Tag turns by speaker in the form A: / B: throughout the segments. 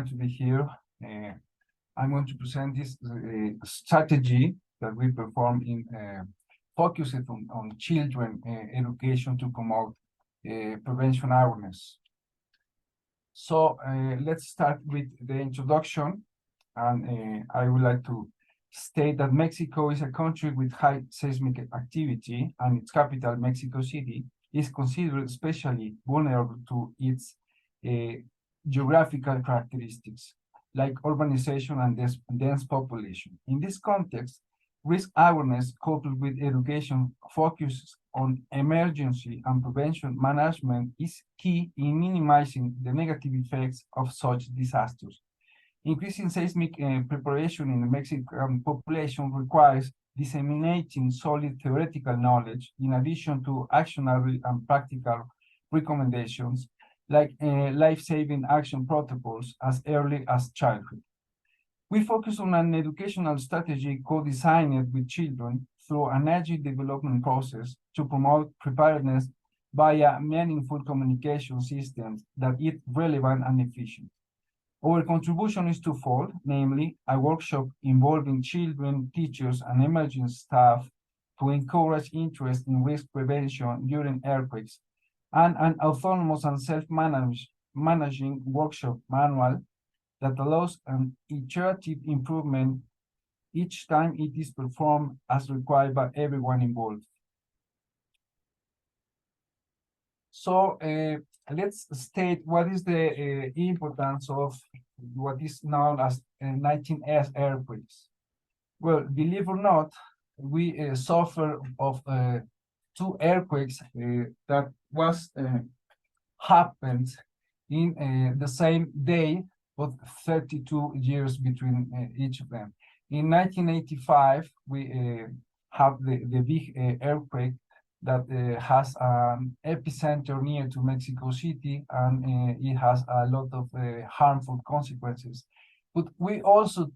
A: to be here. I'm going to present this strategy that we perform in focused on children education to promote prevention awareness. So let's start with the introduction, and I would like to state that Mexico is a country with high seismic activity, and its capital, Mexico City, is considered especially vulnerable to its geographical characteristics, like urbanization and dense population. In this context, risk awareness coupled with education focuses on emergency and prevention management is key in minimizing the negative effects of such disasters. Increasing seismic preparation in the Mexican population requires disseminating solid theoretical knowledge in addition to actionable and practical recommendations like life-saving action protocols as early as childhood. We focus on an educational strategy co-designed with children through an agile development process to promote preparedness via meaningful communication systems that are relevant and efficient. Our contribution is twofold, namely a workshop involving children, teachers, and emergency staff to encourage interest in risk prevention during earthquakes, and an autonomous and self-managing workshop manual that allows an iterative improvement each time it is performed as required by everyone involved. So let's state what is the importance of what is known as 19S earthquakes. Well, believe or not, we suffer of two earthquakes that was happened in the same day, but 32 years between each of them. In 1985, we have the big earthquake that has an epicenter near to Mexico City, and it has a lot of harmful consequences. But we also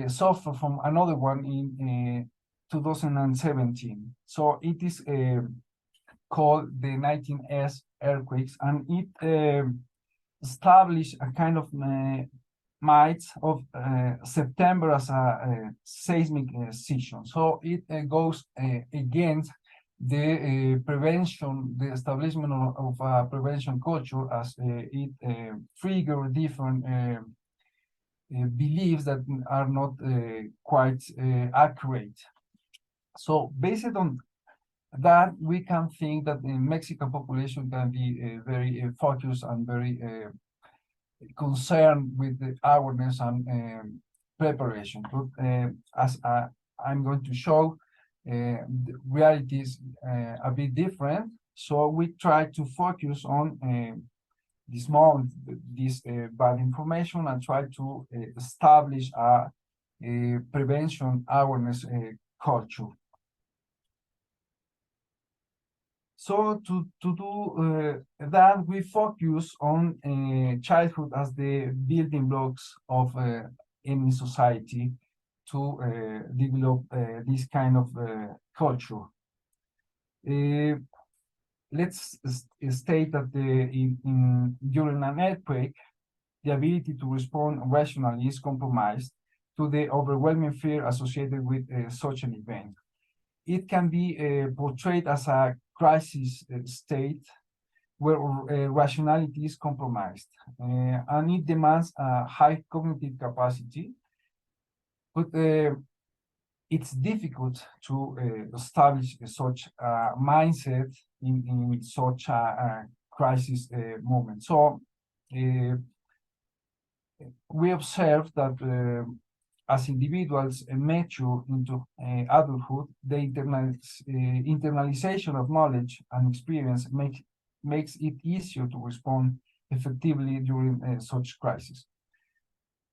A: suffer from another one in 2017. So it is called the 19S earthquakes, and it established a kind of might of September as a seismic season. So it goes against the prevention, the establishment of a prevention culture, as it triggers different beliefs that are not quite accurate. So based on that, we can think that the Mexican population can be very focused and very concerned with the awareness and preparation. But as I'm going to show, the reality is a bit different. So we try to focus on this bad information and try to establish a prevention awareness culture. So to do that, we focus on childhood as the building blocks of any society to develop this kind of culture. Let's state that during an earthquake, the ability to respond rationally is compromised to the overwhelming fear associated with such an event. It can be portrayed as a crisis state where rationality is compromised, and it demands a high cognitive capacity, but it's difficult to establish such a mindset in such a crisis moment. So we observe that as individuals mature into adulthood, the internalization of knowledge and experience makes it easier to respond effectively during such crises.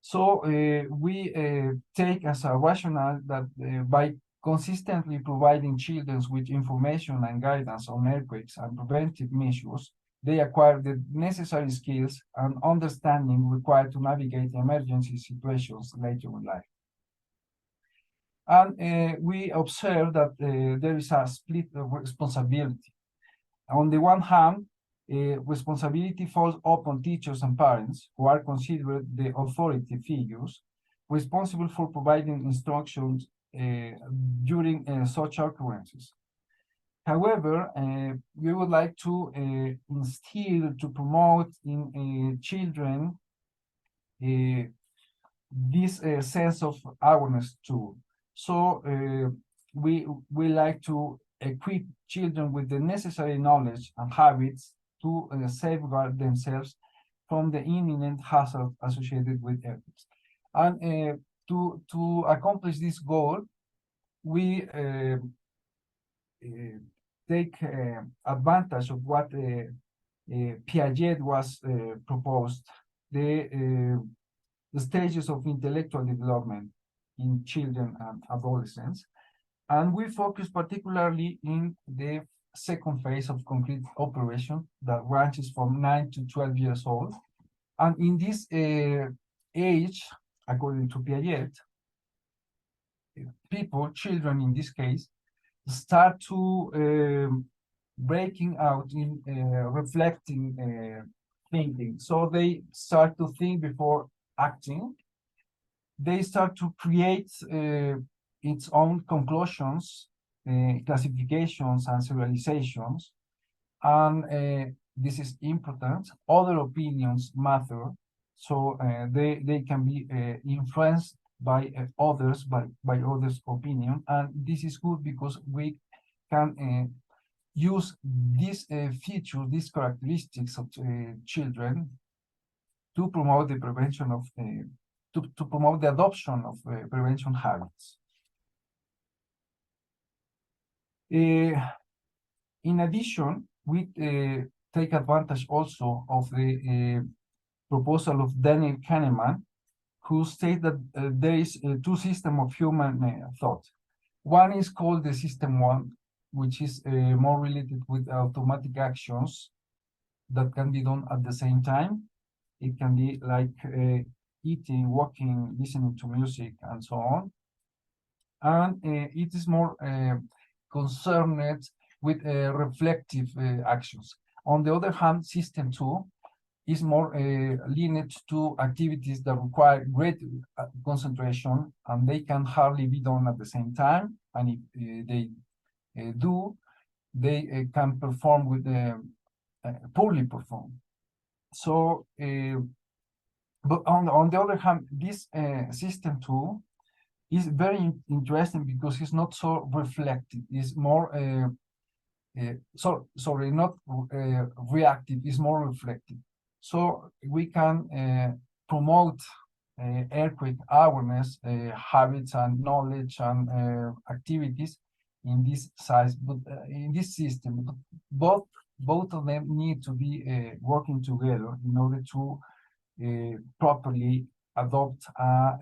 A: So we take as a rationale that by consistently providing children with information and guidance on earthquakes and preventive measures, they acquire the necessary skills and understanding required to navigate emergency situations later in life. And we observe that there is a split of responsibility. On the one hand, Responsibility falls upon teachers and parents, who are considered the authority figures responsible for providing instructions during such occurrences. However, we would like to instill, to promote in children this sense of awareness too. So we like to equip children with the necessary knowledge and habits to safeguard themselves from the imminent hazard associated with ethics. And to accomplish this goal, we take advantage of what Piaget was proposed, the stages of intellectual development in children and adolescents. And we focus particularly in the second phase of concrete operation that ranges from 9 to 12 years old. And in this age, according to Piaget, people, children in this case, start to breaking out in reflecting thinking. So they start to think before acting. They start to create its own conclusions, classifications, and serializations. And this is important. Other opinions matter, so they can be influenced by others, by others' opinion. And this is good because we can use these features, these characteristics of children to promote the prevention of, to promote the adoption of prevention habits. In addition, we take advantage also of the proposal of Daniel Kahneman, who states that there is two systems of human thought. One is called the system one, which is more related with automatic actions that can be done at the same time. It can be like eating, walking, listening to music, and so on. And it is more concerned with reflective actions. On the other hand, system two is more linked to activities that require great concentration, and they can hardly be done at the same time. And if they do, they can perform with poorly perform. So, but on the other hand, this system two is very interesting because it's not so reflective. It's more not reactive. It's more reflective. So we can promote earthquake awareness, habits, and knowledge and activities in this size, but in this system. But both of them need to be working together in order to properly adopt a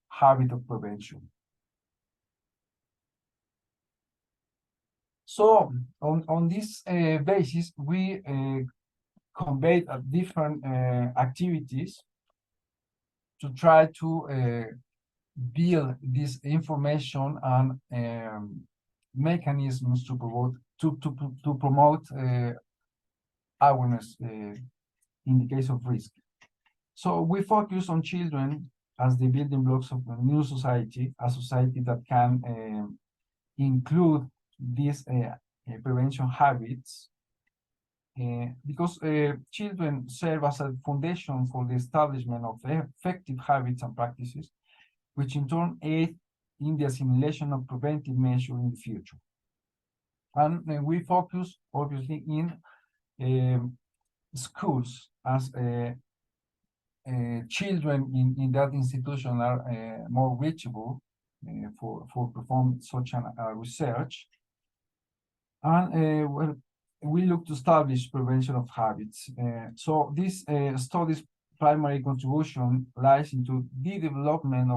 A: habit of prevention. So on this basis, we conveyed different activities to try to build this information and mechanisms to promote awareness in the case of risk. So we focus on children as the building blocks of a new society, a society that can include these prevention habits, because children serve as a foundation for the establishment of effective habits and practices, which in turn aid in the assimilation of preventive measures in the future. And we focus, obviously, in schools, as children in that institution are more reachable for performing such research. And well, we look to establish prevention of habits. So this study's primary contribution lies into the development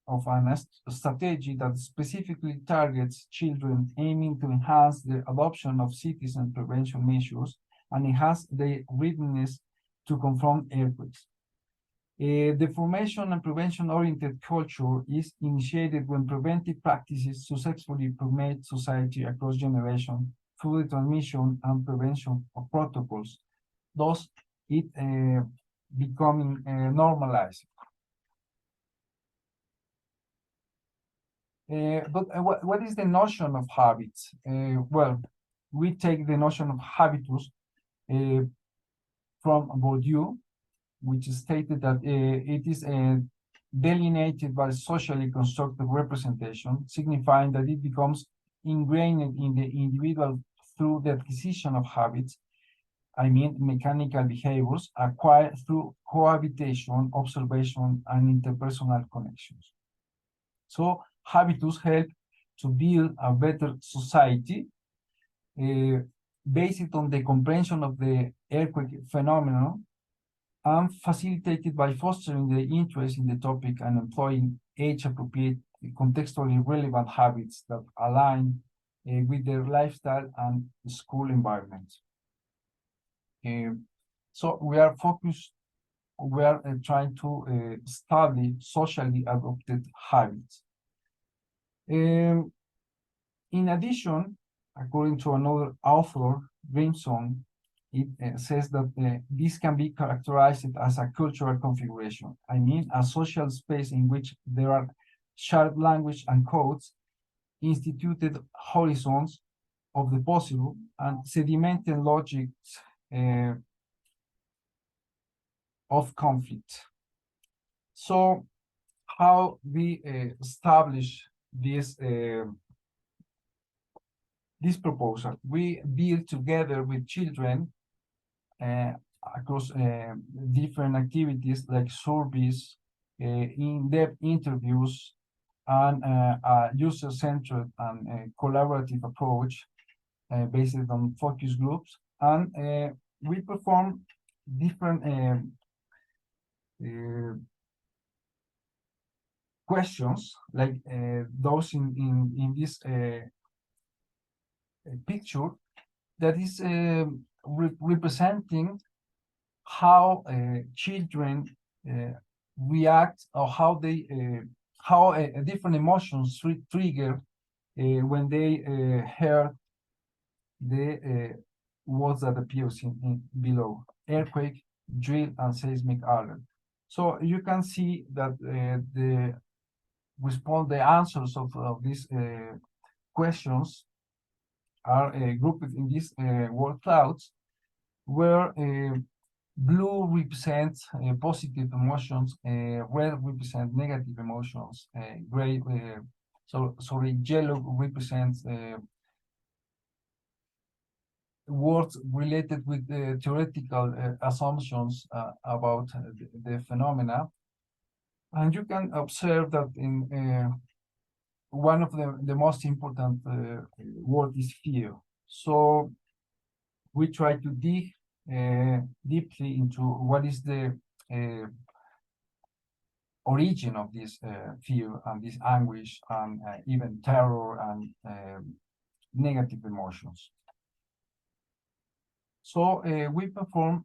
A: of a strategy that specifically targets children, aiming to enhance the adoption of citizen prevention measures and enhance their readiness to confront earthquakes. The formation and prevention-oriented culture is initiated when preventive practices successfully permeate society across generations through the transmission and prevention of protocols thus it becoming normalized. But what is the notion of habits? Well, we take the notion of habitus from Bourdieu, which stated that it is delineated by socially constructed representation, signifying that it becomes ingrained in the individual through the acquisition of habits. I mean, mechanical behaviors acquired through cohabitation, observation, and interpersonal connections. So habitus help to build a better society based on the comprehension of the earthquake phenomenon and facilitated by fostering the interest in the topic and employing age-appropriate, contextually relevant habits that align with their lifestyle and school environment. So we are focused, we are trying to establish socially adopted habits. In addition, according to another author, Grimson, it says that this can be characterized as a cultural configuration. I mean, a social space in which there are shared language and codes, instituted horizons of the possible, and sedimented logics of conflict. So how we establish this proposal? We build together with children across different activities like surveys, in-depth interviews, and a user-centered and collaborative approach based on focus groups. And we perform different questions like those in this picture that is representing how children react, or how they different emotions trigger when they hear the words that appears in below: earthquake, drill, and seismic alert. So you can see that the answers of these questions are grouped in these word clouds, where blue represents positive emotions, red represents negative emotions, gray, yellow represents words related with theoretical assumptions about the phenomena. And you can observe that in one of the most important word is fear. So we try to dig deeply into what is the origin of this fear and this anguish and even terror and negative emotions. So we perform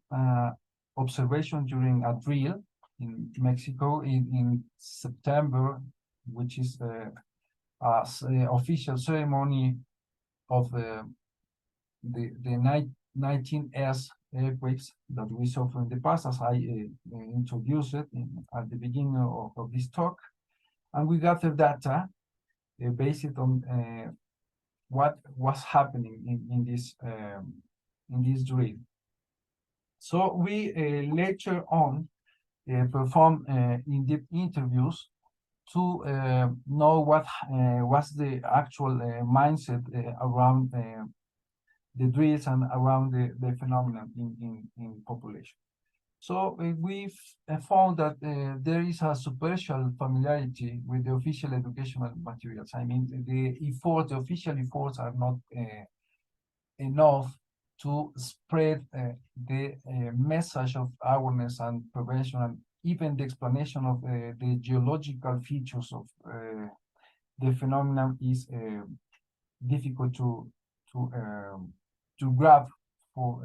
A: observation during a drill in Mexico in September, which is official ceremony of the 19S earthquakes that we suffered in the past, as I introduced it at the beginning of this talk. And we gathered data based on what was happening in this drill. So we later on perform in-depth interviews to know what was the actual mindset around the drills and around the phenomenon in population. So we've found that there is a superficial familiarity with the official educational materials. I mean, the official efforts are not enough to spread the message of awareness and prevention, and even the explanation of the geological features of the phenomenon is difficult to grab for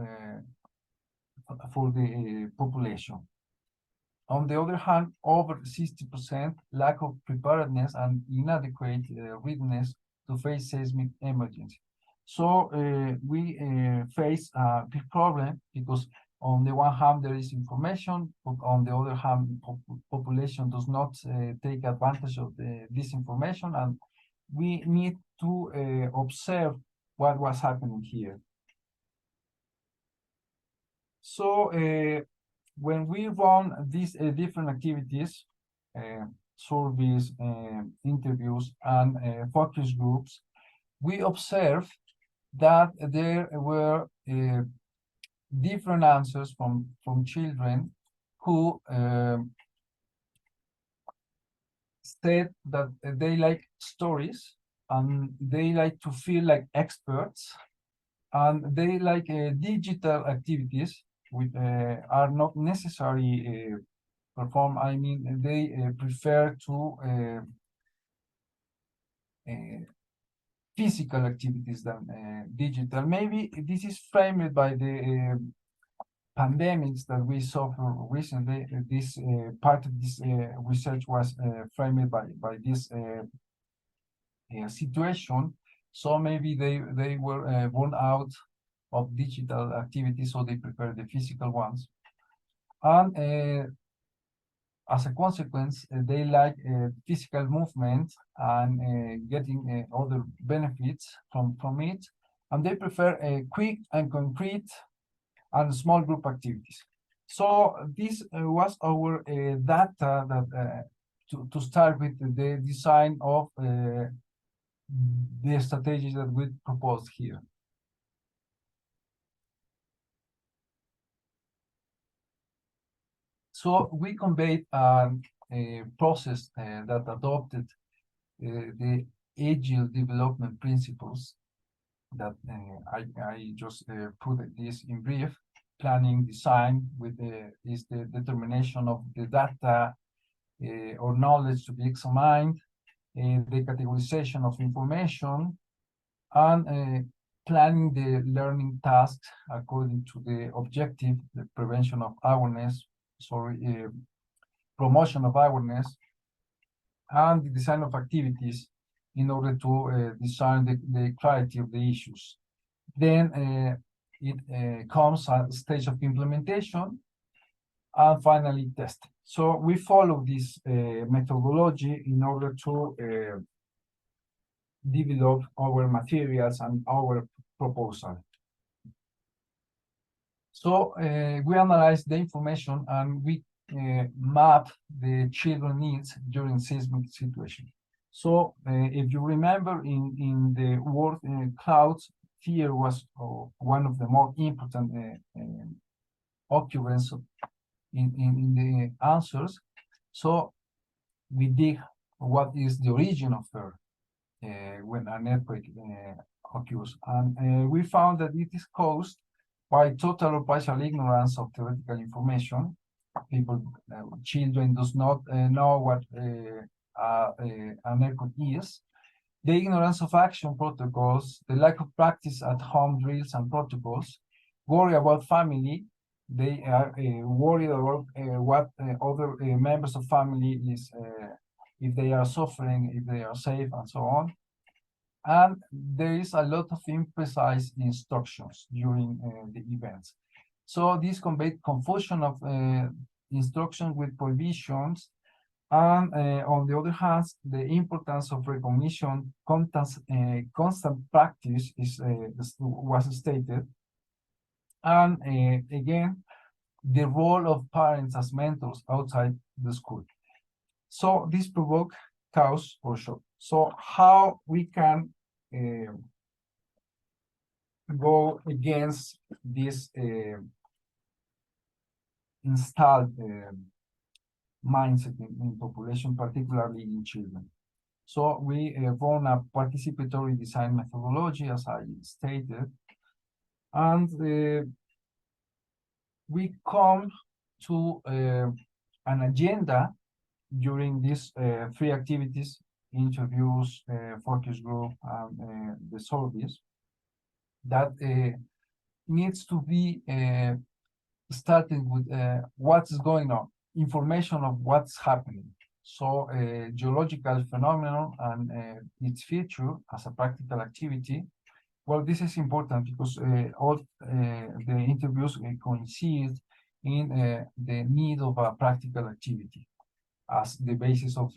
A: the population. On the other hand, over 60% lack of preparedness and inadequate readiness to face seismic emergency. So we face a big problem because On the one hand, there is information, but on the other hand, population does not take advantage of this information, and we need to observe what was happening here. So when we run these different activities, surveys, interviews, and focus groups, we observe that there were different answers from children who said that they like stories and they like to feel like experts and they like digital activities which are not necessary perform. I mean, they prefer to physical activities than digital. Maybe this is framed by the pandemics that we suffered recently. This part of this research was framed by this situation. So maybe they were born out of digital activities, so they prefer the physical ones. And as a consequence, they like physical movement and getting other benefits from it. And they prefer quick and concrete and small group activities. So this was our data that to start with the design of the strategies that we proposed here. So we conveyed a process that adopted the agile development principles that I just put this in brief. Planning, design with is the determination of the data or knowledge to be examined, the categorization of information, and planning the learning tasks according to the objective, the prevention of awareness, promotion of awareness, and the design of activities in order to design the clarity of the issues. Then it comes a stage of implementation, and finally testing. So we follow this methodology in order to develop our materials and our proposal. So we analyze the information and we map the children needs during seismic situation. So if you remember in the word clouds, fear was one of the more important occurrence in the answers. So we dig what is the origin of fear when an earthquake occurs. And we found that it is caused by total or partial ignorance of theoretical information. People, children does not know what an earthquake is. The ignorance of action protocols, the lack of practice at home drills and protocols, worry about family. They are worried about what other members of family is, if they are suffering, if they are safe, and so on. And there is a lot of imprecise instructions during the events. So this conveyed confusion of instructions with prohibitions. And on the other hand, the importance of recognition, constant practice was stated. And again, the role of parents as mentors outside the school. So this provoked chaos or shock. So how we can go against this installed mindset in population, particularly in children. So we run a participatory design methodology, as I stated, and we come to an agenda during these 3 activities: interviews, focus group, and the surveys, that needs to be started with what's going on, information of what's happening. So geological phenomenon and its feature as a practical activity, well, this is important because all the interviews coincide in the need of a practical activity as the basis of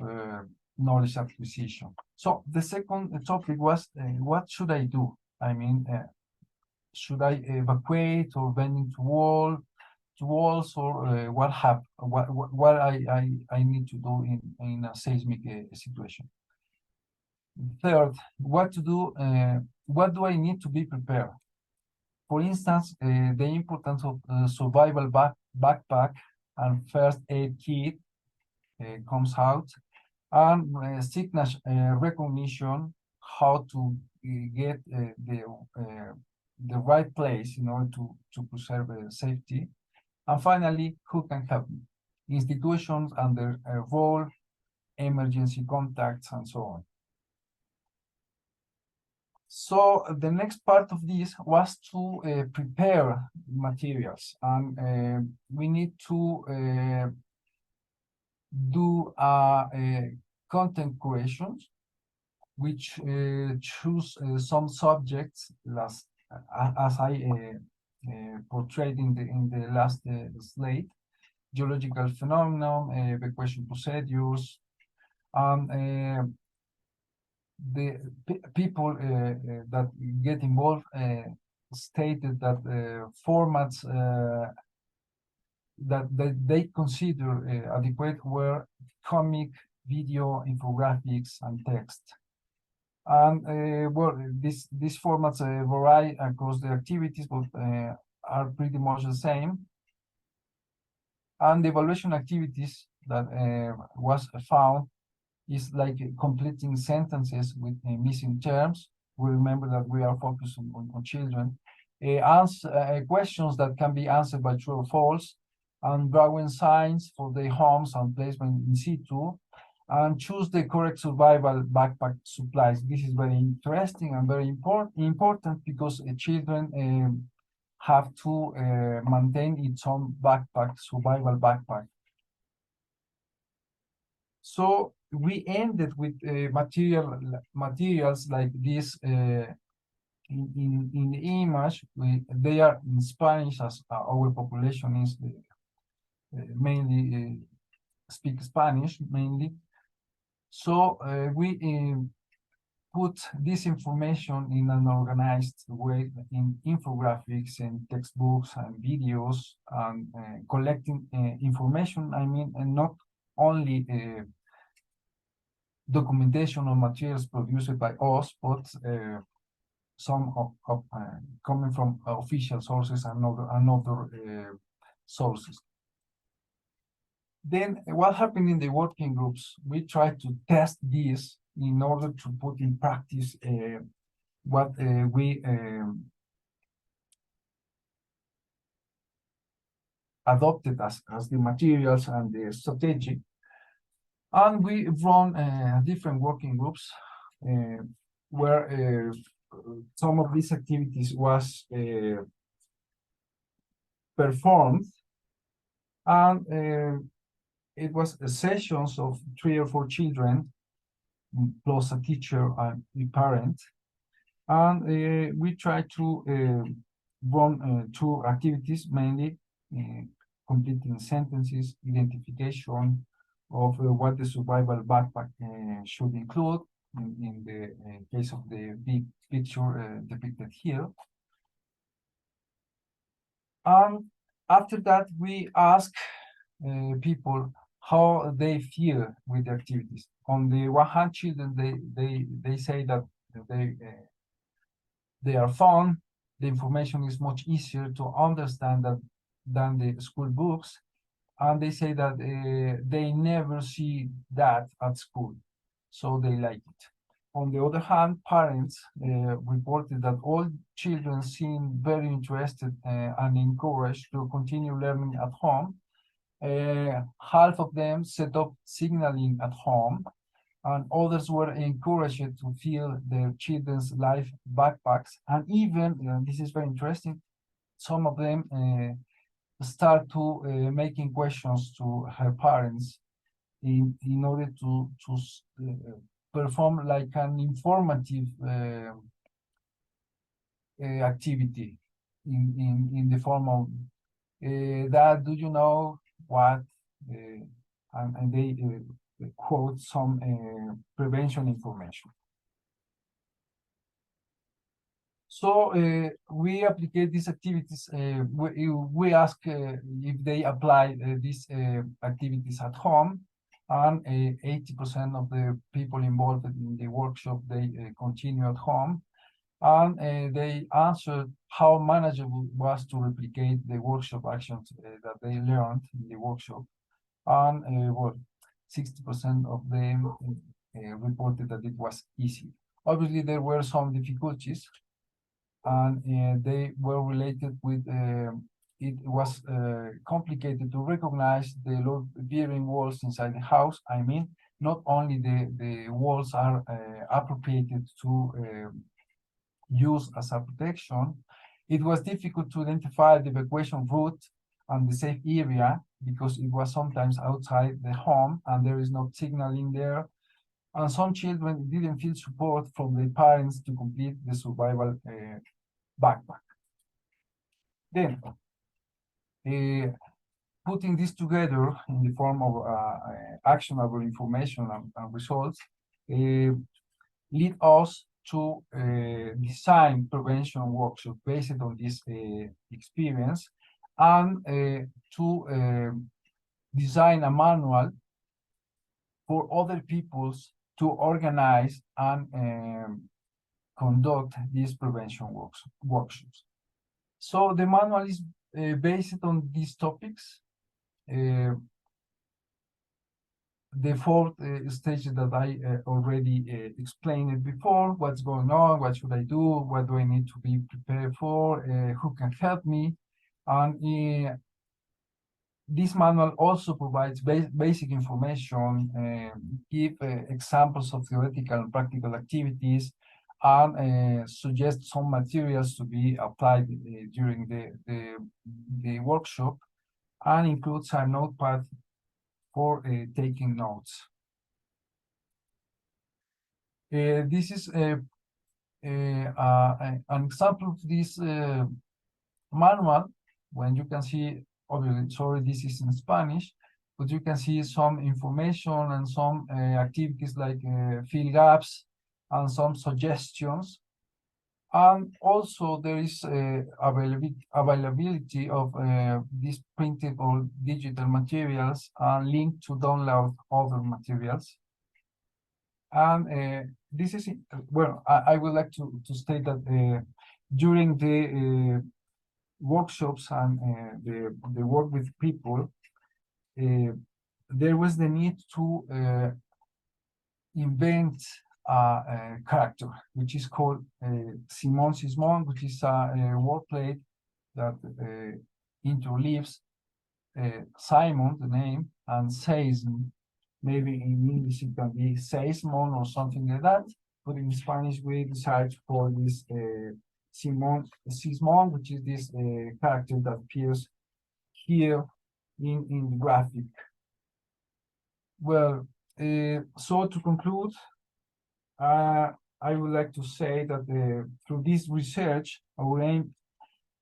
A: knowledge acquisition. So the second topic was, what should I do? I mean, should I evacuate or bend into walls, or what I need to do in a seismic situation? Third, what to do? What do I need to be prepared? For instance, the importance of survival backpack and first aid kit comes out, and sickness recognition, how to get the right place in order to preserve safety. And finally, who can help me? Institutions and their role, emergency contacts, and so on. So the next part of this was to prepare materials, and we need to do content creations, which choose some subjects as I portrayed in the last slide: geological phenomenon, evacuation procedures, and the people that get involved stated that formats that they consider adequate were comic, video, infographics, and text. And well, these formats vary across the activities, but are pretty much the same. And the evaluation activities that was found is like completing sentences with missing terms. We remember that we are focusing on children. Answer questions that can be answered by true or false, and drawing signs for their homes and placement in situ, and choose the correct survival backpack supplies. This is very interesting and very important because children have to maintain its own survival backpack. So we ended with materials like this in the image. They are in Spanish, as our population is mainly speak Spanish mainly. So we put this information in an organized way in infographics and textbooks and videos, and collecting information. I mean, and not only documentation or materials produced by us, but some coming from official sources and other sources. Then what happened in the working groups? We tried to test this in order to put in practice what we adopted as the materials and the strategy. And we run different working groups where some of these activities was performed, and it was sessions of 3 or 4 children plus a teacher and a parent, and we try to run 2 activities, mainly completing sentences, identification of what the survival backpack should include in the case of the big picture depicted here. And after that, we ask people how they feel with the activities. On the one hand, children, they say that they are fun. The information is much easier to understand than the school books, and they say that they never see that at school, so they like it. On the other hand, parents reported that all children seem very interested and encouraged to continue learning at home. Half of them set up signaling at home, and others were encouraged to fill their children's life backpacks. And even, this is very interesting, some of them start to making questions to her parents in order to perform like an informative activity in the form of that. Do you know what? And they quote some prevention information. So we applicate these activities. We ask if they apply these activities at home, and 80% of the people involved in the workshop, they continue at home, and they answered how manageable it was to replicate the workshop actions that they learned in the workshop, and well, 60% of them reported that it was easy. Obviously, there were some difficulties, and they were related with it was complicated to recognize the load-bearing walls inside the house. I mean, not only the walls are appropriated to use as a protection, it was difficult to identify the evacuation route and the safe area because it was sometimes outside the home and there is no signal in there. And some children didn't feel support from their parents to complete the survival backpack. Then, putting this together in the form of actionable information and results lead us to design prevention workshops based on this experience, and to design a manual for other peoples to organize and conduct these prevention workshops. So the manual is based on these topics. The fourth stage that I already explained it before: what's going on, what should I do, what do I need to be prepared for, who can help me. And this manual also provides basic information, give examples of theoretical and practical activities, and suggest some materials to be applied during the workshop, and includes a notepad for taking notes. This is an example of this manual. When you can see, obviously, sorry, this is in Spanish, but you can see some information and some activities like fill gaps and some suggestions. And also there is availability of these printed or digital materials and link to download other materials. And this is, well, I would like to state that during the workshops and the work with people, there was the need to invent a character, which is called Simon Sismon, which is a wordplay that interleaves Simon, the name, and seism. Maybe in English it can be seismon or something like that, but in Spanish we decided for this Sismon, which is this character that appears here in the graphic. Well, so to conclude, I would like to say that through this research, our aim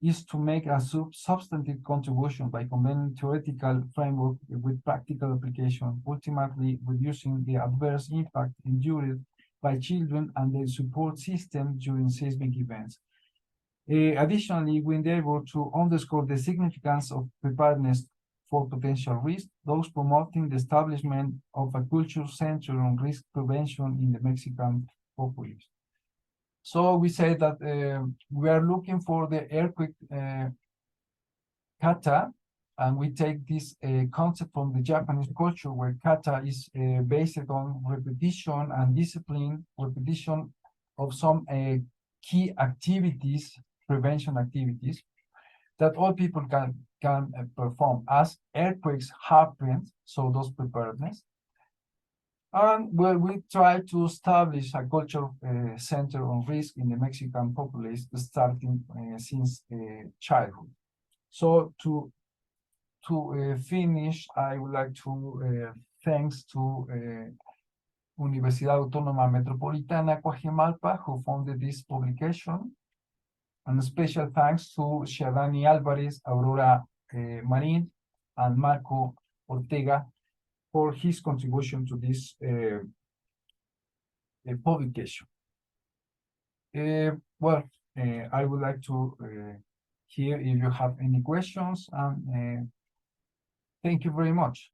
A: is to make a substantive contribution by combining theoretical framework with practical application, ultimately reducing the adverse impact endured by children and their support system during seismic events. Additionally, we endeavor to underscore the significance of preparedness for potential risk, those promoting the establishment of a culture centered on risk prevention in the Mexican population. So we say that we are looking for the earthquake kata, and we take this concept from the Japanese culture, where kata is based on repetition and discipline, repetition of some key activities, prevention activities, that all people can perform as earthquakes happen, so those preparedness. And where we try to establish a culture centered on risk in the Mexican population, starting since childhood. So to finish, I would like to thanks to Universidad Autónoma Metropolitana-Cuajimalpa, who funded this publication, And special thanks to Shadani Alvarez, Aurora Marin, and Marco Ortega for his contribution to this publication. Well, I would like to hear if you have any questions, and thank you very much.